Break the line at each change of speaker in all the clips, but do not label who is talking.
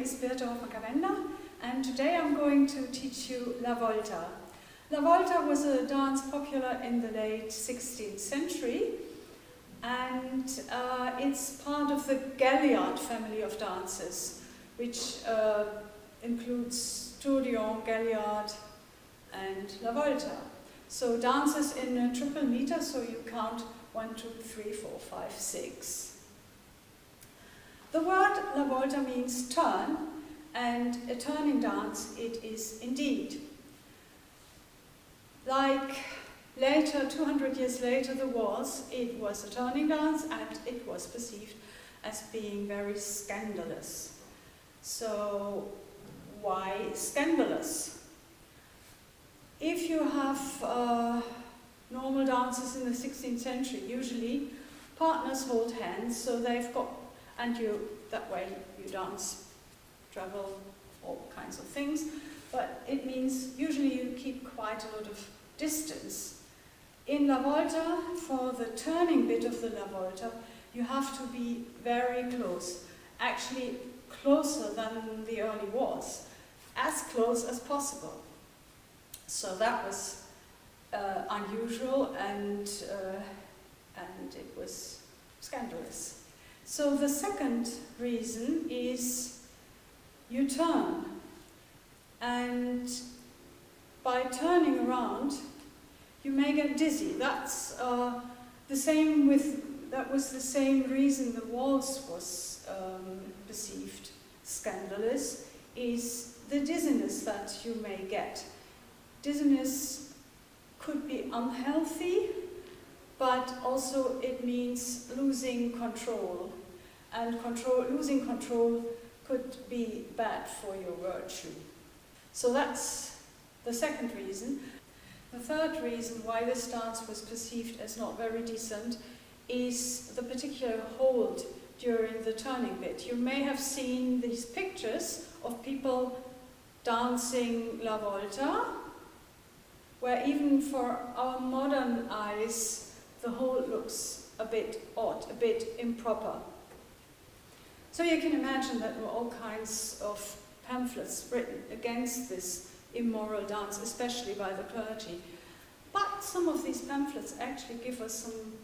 is Birte Hoffmann-Cabenda, and today I'm going to teach you La Volta. La Volta was a dance popular in the late 16th century, and it's part of the Galliard family of dances, which includes Thoinot, Galliard, and La Volta. So dances in a triple meter, so you count 1, 2, 3, 4, 5, 6. The word La Volta means turn, and a turning dance it is indeed. Like later, 200 years later, the waltz, it was a turning dance and it was perceived as being very scandalous. So, why scandalous? If you have normal dances in the 16th century, usually partners hold hands, so they've got, and that way you dance, travel, all kinds of things, but it means usually you keep quite a lot of distance. In La Volta, for the turning bit of the La Volta, you have to be very close, actually closer than the early waltz, as close as possible. So that was unusual and it was scandalous. So the second reason is you turn, and by turning around you may get dizzy. That's that was the same reason the waltz was perceived scandalous, is the dizziness that you may get. Dizziness could be unhealthy, but also it means losing control, and losing control could be bad for your virtue. So that's the second reason. The third reason why this dance was perceived as not very decent is the particular hold during the turning bit. You may have seen these pictures of people dancing La Volta, where even for our modern eyes, the hold looks a bit odd, a bit improper. So you can imagine that there were all kinds of pamphlets written against this immoral dance, especially by the clergy. But some of these pamphlets actually give us some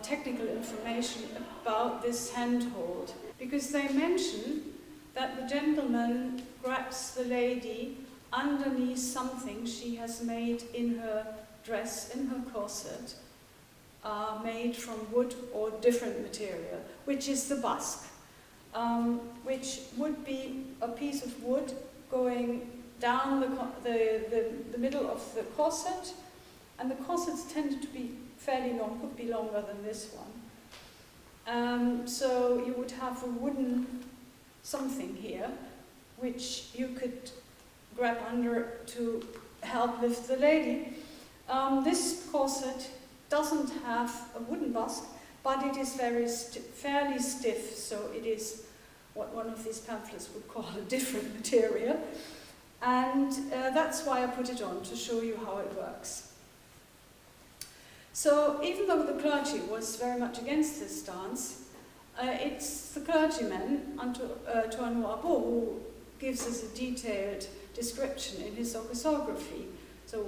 technical information about this handhold, because they mention that the gentleman grabs the lady underneath something she has made in her dress, in her corset, made from wood or different material, which is the basque, which would be a piece of wood going down the middle of the corset, and the corsets tended to be fairly long, could be longer than this one. So you would have a wooden something here, which you could grab under to help lift the lady. This corset doesn't have a wooden basque, but it is fairly stiff, so it is what one of these pamphlets would call a different material. And that's why I put it on, to show you how it works. So even though the clergy was very much against this dance, it's the clergyman, Thoinot, Arbeau, who gives us a detailed description in his Orchésographie. So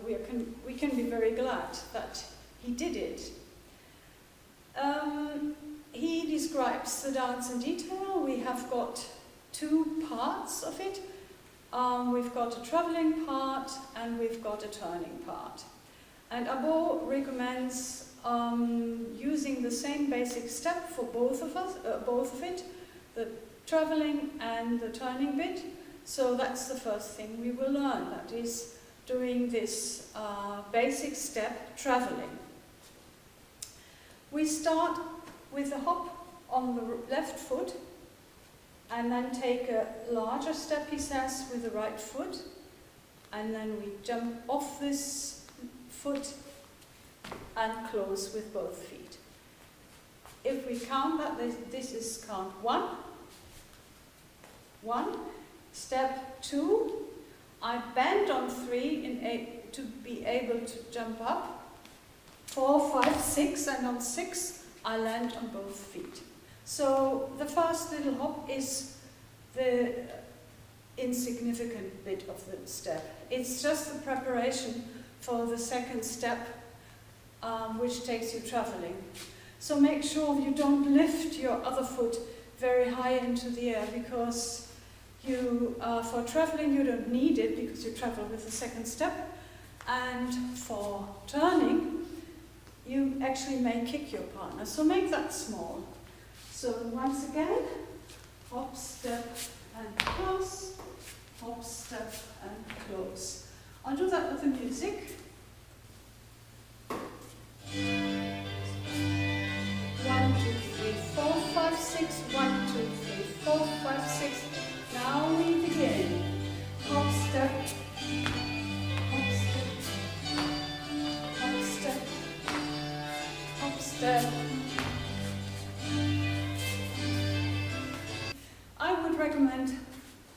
we can be very glad that he did it. He describes the dance in detail. We have got two parts of it. We've got a traveling part and we've got a turning part. And Arbeau recommends using the same basic step for both of it, the traveling and the turning bit. So that's the first thing we will learn, that is doing this basic step, traveling. We start with a hop on the left foot, and then take a larger step, he says, with the right foot, and then we jump off this foot and close with both feet. If we count that, this is count 1, step 2, I bend on 3 to be able to jump up, 4, 5, 6, and on 6 I land on both feet. So the first little hop is the insignificant bit of the step. It's just the preparation for the second step, which takes you traveling. So make sure you don't lift your other foot very high into the air, because for traveling you don't need it, because you travel with the second step. And for turning, you actually may kick your partner. So make that small. So once again, hop, step, and close, hop, step, and close. I'll do that with the music. 1, 2, 3, 4, 5, 6. 1, 2, 3, 4, 5, 6. Now we begin. Hop, step, hop, step, hop, step, hop, step. I would recommend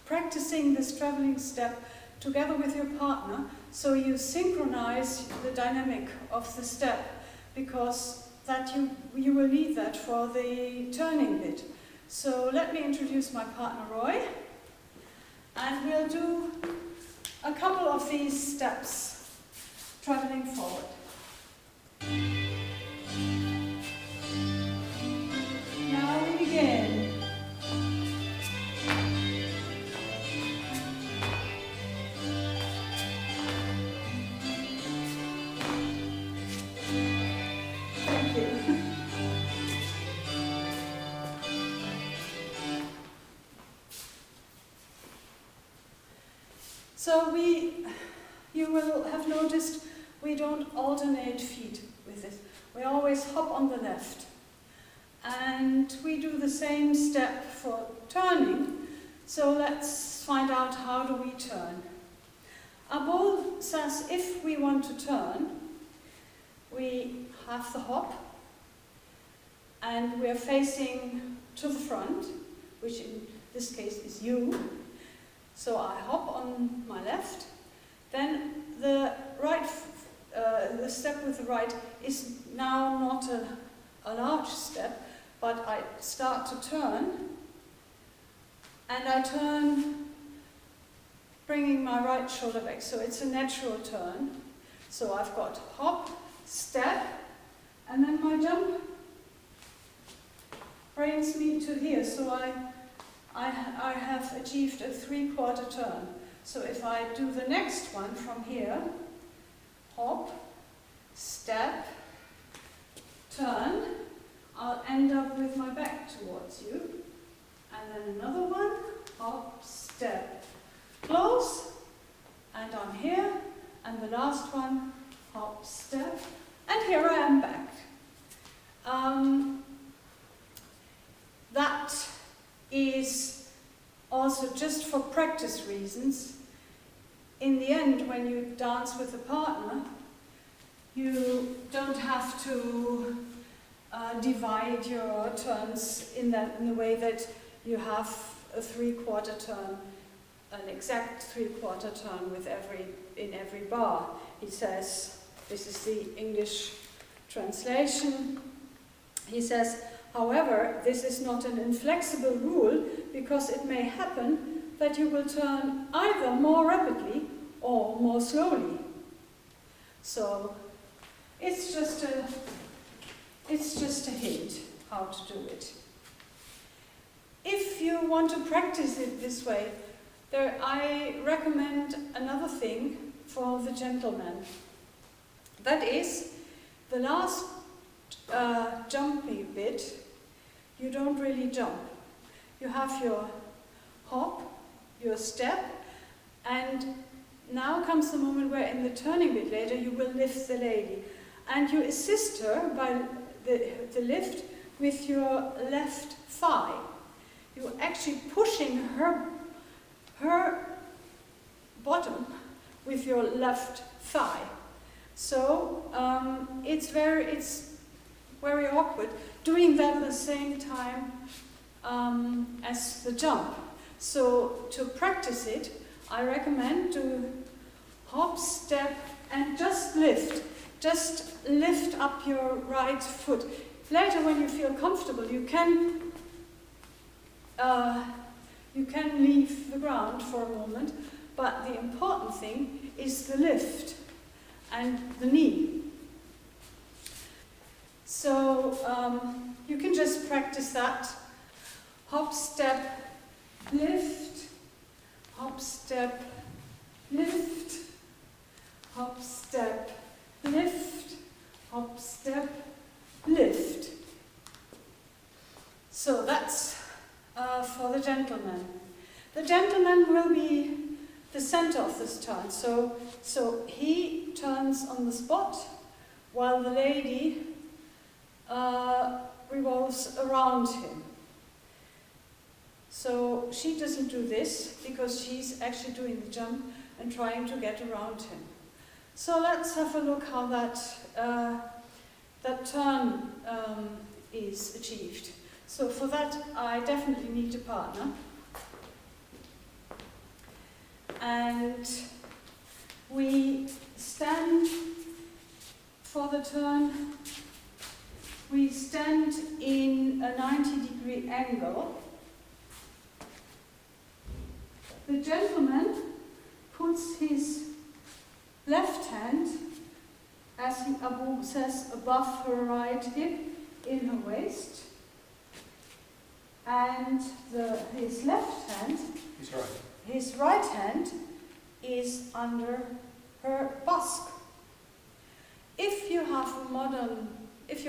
practicing this traveling step together with your partner, so you synchronize the dynamic of the step, because that you will need that for the turning bit. So let me introduce my partner Roy, and we'll do a couple of these steps traveling forward. Now we begin. So you will have noticed we don't alternate feet with it. We always hop on the left. And we do the same step for turning. So let's find out, how do we turn? Arbeau says if we want to turn, we have the hop, and we're facing to the front, which in this case is you. So I hop on my left, then the step with the right is now not a large step, but I start to turn, and I turn bringing my right shoulder back, so it's a natural turn. So I've got hop, step, and then my jump brings me to here, so I have achieved a 3/4 turn. So if I do the next one from here, hop, step, turn, I'll end up with my back towards you. And then another one, hop, step, close, and I'm here. And the last one, hop, step, and here I am back. That is also just for practice reasons. In the end, when you dance with a partner, you don't have to divide your turns in the way that you have a 3/4 turn, an exact 3/4 turn in every bar. He says, this is the English translation. He says, however, this is not an inflexible rule, because it may happen that you will turn either more rapidly or more slowly. So it's just a hint how to do it. If you want to practice it this way, I recommend another thing for the gentleman. That is, the last jumpy bit, you don't really jump. You have your hop, your step, and now comes the moment where in the turning bit later you will lift the lady. And you assist her by the lift with your left thigh. You're actually pushing her bottom with your left thigh. So it's very awkward doing that at the same time as the jump. So to practice it, I recommend to hop, step, and just lift. Just lift up your right foot. Later, when you feel comfortable, you can You can leave the ground for a moment, but the important thing is the lift and the knee. So you can just practice that. Hop, step, lift, hop, step, lift, hop, step, lift, hop, step, lift. So that's for the gentleman. The gentleman will be the center of this turn. So he turns on the spot while the lady revolves around him. So she doesn't do this because she's actually doing the jump and trying to get around him. So let's have a look how that turn is achieved. So for that I definitely need a partner. And we stand for the turn. We stand in a 90-degree angle. The gentleman puts his left hand, as Arbeau says, above her right hip in her waist. And his left hand, his right hand, is under her basque. If you're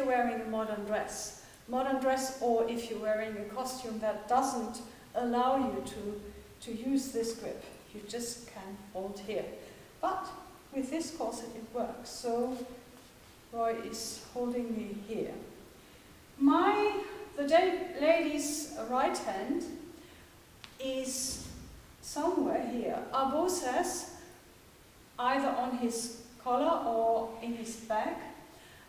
wearing a modern dress, or if you're wearing a costume that doesn't allow you to use this grip, you just can hold here. But with this corset it works. So Roy is holding me here. The lady's right hand is somewhere here. Arbeau says either on his collar or in his back.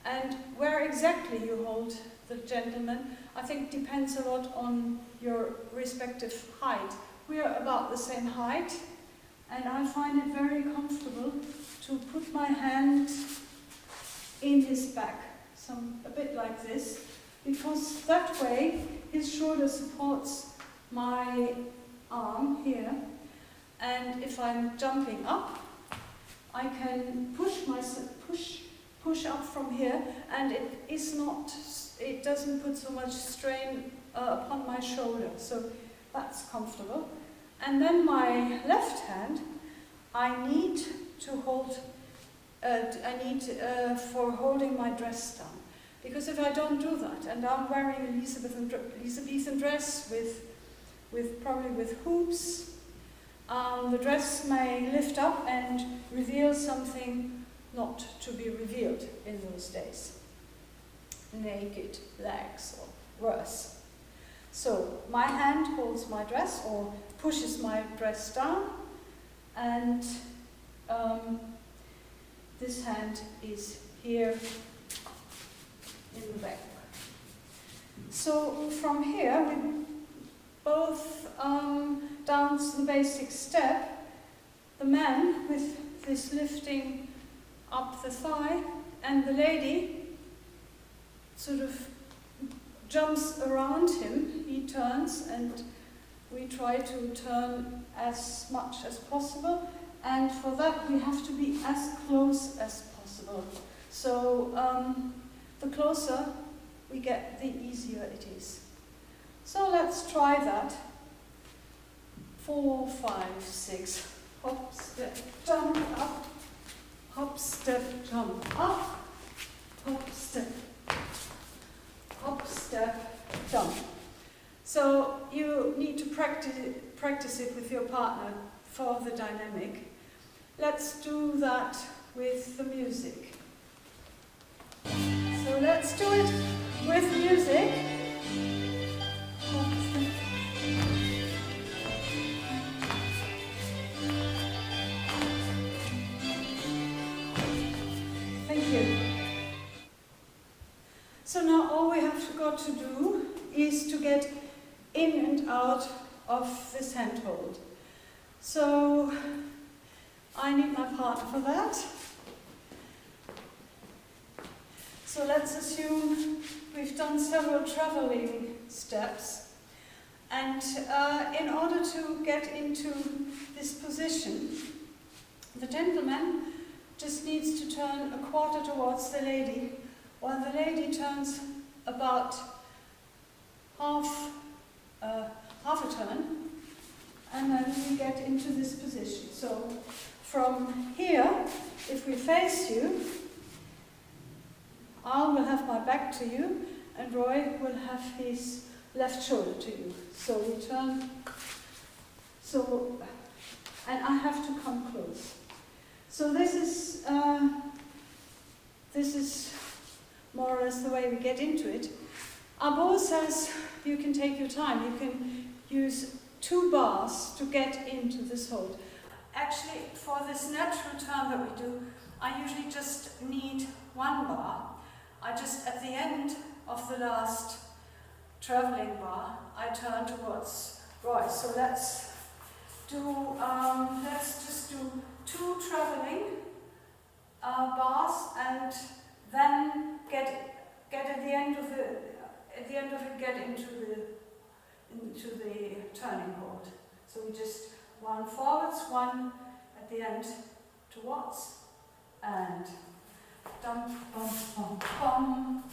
And where exactly you hold the gentleman, I think depends a lot on your respective height. We are about the same height, and I find it very comfortable to put my hand in his back, a bit like this, because that way his shoulder supports my arm here, and if I'm jumping up, I can push up from here, and it doesn't put so much strain upon my shoulder, so that's comfortable. And then my left hand, I need for holding my dress down. Because if I don't do that, and I'm wearing an Elizabethan dress probably with hoops, the dress may lift up and reveal something not to be revealed in those days. Naked legs or worse. So my hand holds my dress or pushes my dress down, and this hand is here in the back. So from here we both dance the basic step. The man with this lifting up the thigh, and the lady sort of jumps around him. He turns, and we try to turn as much as possible, and for that we have to be as close as possible. So the closer we get, the easier it is. So let's try that. 4, 5, 6. Hop, step, jump, up. Hop, step, jump, up. Hop, step. Hop, step, jump. So you need to practice it with your partner for the dynamic. Let's do that with the music. So let's do it with music. Thank you. So now all we have got to do is to get in and out of this handhold. So I need my partner for that. So let's assume we've done several traveling steps, And in order to get into this position, the gentleman just needs to turn a quarter towards the lady, while the lady turns about half a turn, and then we get into this position. So from here, if we face you, I will have my back to you, and Roy will have his left shoulder to you. So we turn, and I have to come close. So this is more or less the way we get into it. Arbeau says you can take your time. You can use 2 bars to get into this hold. Actually, for this natural turn that we do, I usually just need 1 bar. I just, at the end of the last traveling bar, I turn towards Roy. So let's just do 2 traveling bars, and then get at the end of it, get into the turning hold. So we just 1 forwards, 1 at the end towards, and dum bum bum bum,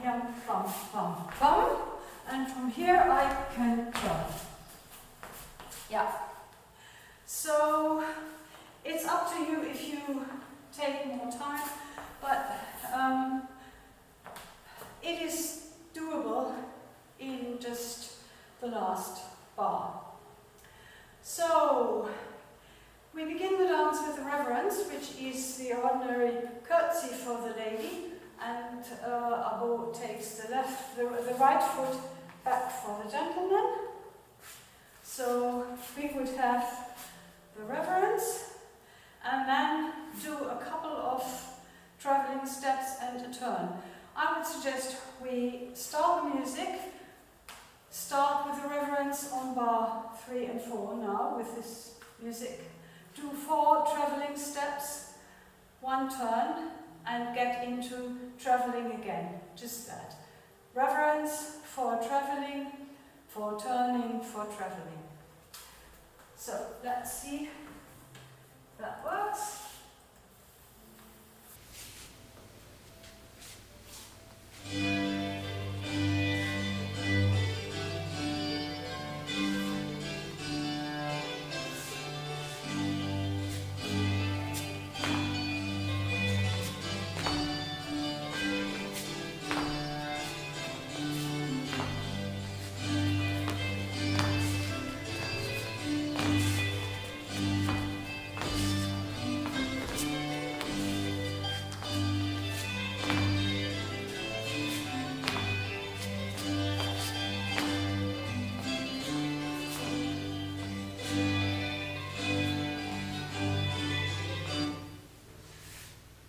yum bum bum bum, and from here I can turn. Yeah. So it's up to you if you take more time, but it is doable in just the last bar. So we begin the dance with the reverence, which is the ordinary curtsy for the lady, and Arbeau takes the right foot back for the gentleman. So we would have the reverence, and then do a couple of traveling steps and a turn. I would suggest we start the music, start with the reverence on bar 3 and 4 now with this music. Do 4 traveling steps, 1 turn, and get into traveling again. Just that. Reverence, 4 traveling, 4 turning, 4 traveling. So let's see if that works.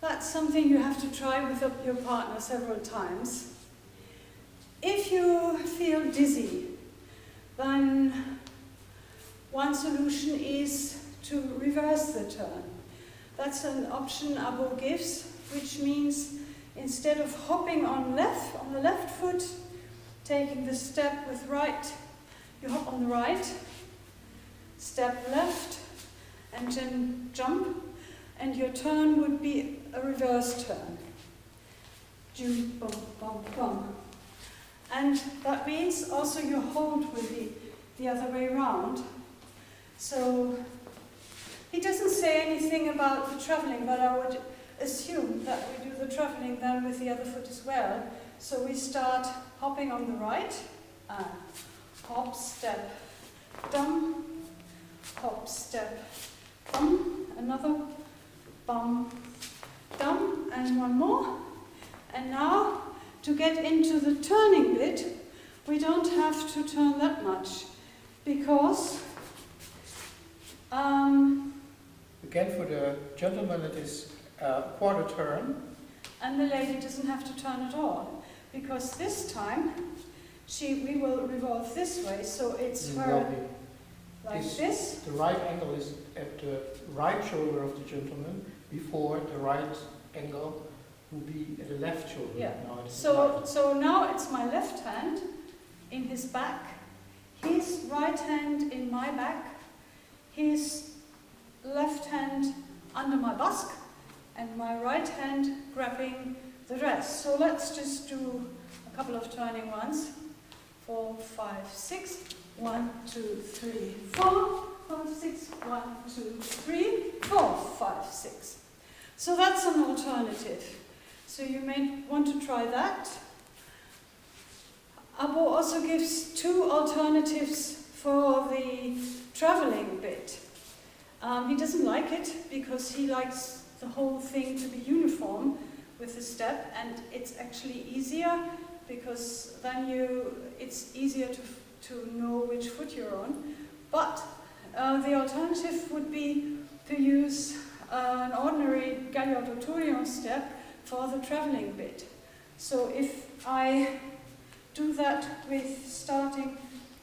That's something you have to try with your partner several times. If you feel dizzy, then one solution is to reverse the turn. That's an option Arbeau gives, which means instead of hopping on the left foot, taking the step with right, you hop on the right, step left, and then jump, and your turn would be a reverse turn. Jump, bum, bum, bum. And that means also your hold will be the other way around. So he doesn't say anything about the traveling, but I would assume that we do the traveling then with the other foot as well. So we start hopping on the right, hop, step, dum, hop, step, bum, another, bum, dum, and 1 more. And now, to get into the turning bit, we don't have to turn that much, because
again, for the gentleman it is a quarter turn,
and the lady doesn't have to turn at all, because this time we will revolve this way, so it's her like this.
The right angle is at the right shoulder of the gentleman, before the right angle would be at the left shoulder.
Yeah.
Now
So now it's my left hand in his back. his right hand in my back, his left hand under my busk, and my right hand grabbing the dress. So let's just do a couple of turning ones. 4, 5, 6. 1, 2, 3, 4. 5, 6. 1, 2, 3, 4, 5, 6. So that's an alternative. So you may want to try that. Arbeau also gives 2 alternatives for the traveling bit. He doesn't like it because he likes the whole thing to be uniform with the step, and it's actually easier because then it's easier to know which foot you're on. But the alternative would be to use an ordinary galliot or touillon step for the traveling bit. So if I do that with starting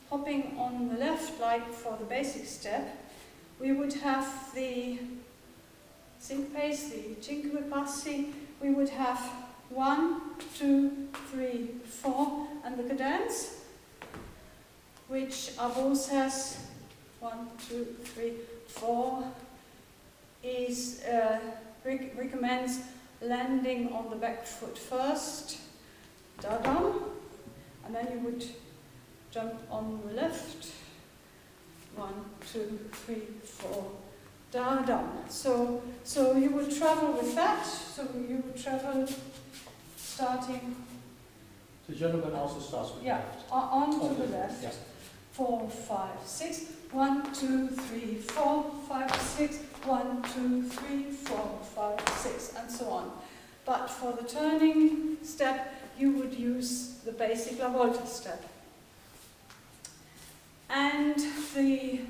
hopping on the left, like for the basic step, we would have the syncopace, the cinque passi. We would have 1, 2, 3, 4, and the cadence, which Arbeau says 1, 2, 3, 4 is recommends landing on the back foot first, da-dum, and then you would jump on the left, 1, 2, 3, 4, da-dum. So you would travel with that, so you would travel starting...
The gentleman also starts with
yeah,
left.
On to the left.
Yeah.
4, 5, 6. 1, 2, 3, 4, 5, 6. 1, 2, 3, 4, 5, 6, and so on. But for the turning step, you would use the basic La Volta step. And the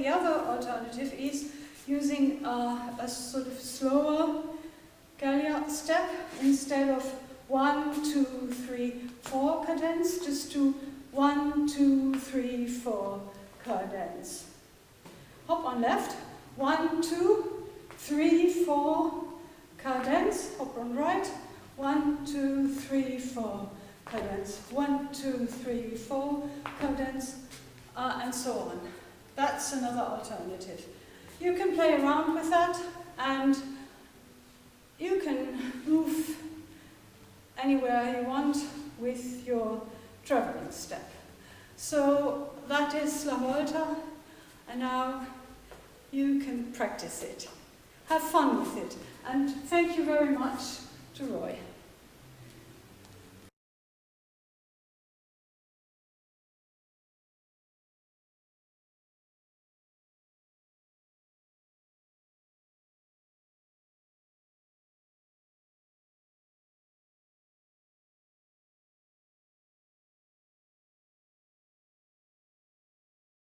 other alternative is using a sort of slower galliot step. Instead of 1, 2, 3, 4 cadence, just do 1, 2, 3, 4 cadence. Hop on left, 1, 2, 3, 4 cadence. Hop on right, 1, 2, 3, 4 cadence. 1, 2, 3, 4 cadence, and so on. That's another alternative. You can play around with that, and you can move anywhere you want with your traveling step. So that is La Volta, and now you can practice it. Have fun with it, and thank you very much to Roy.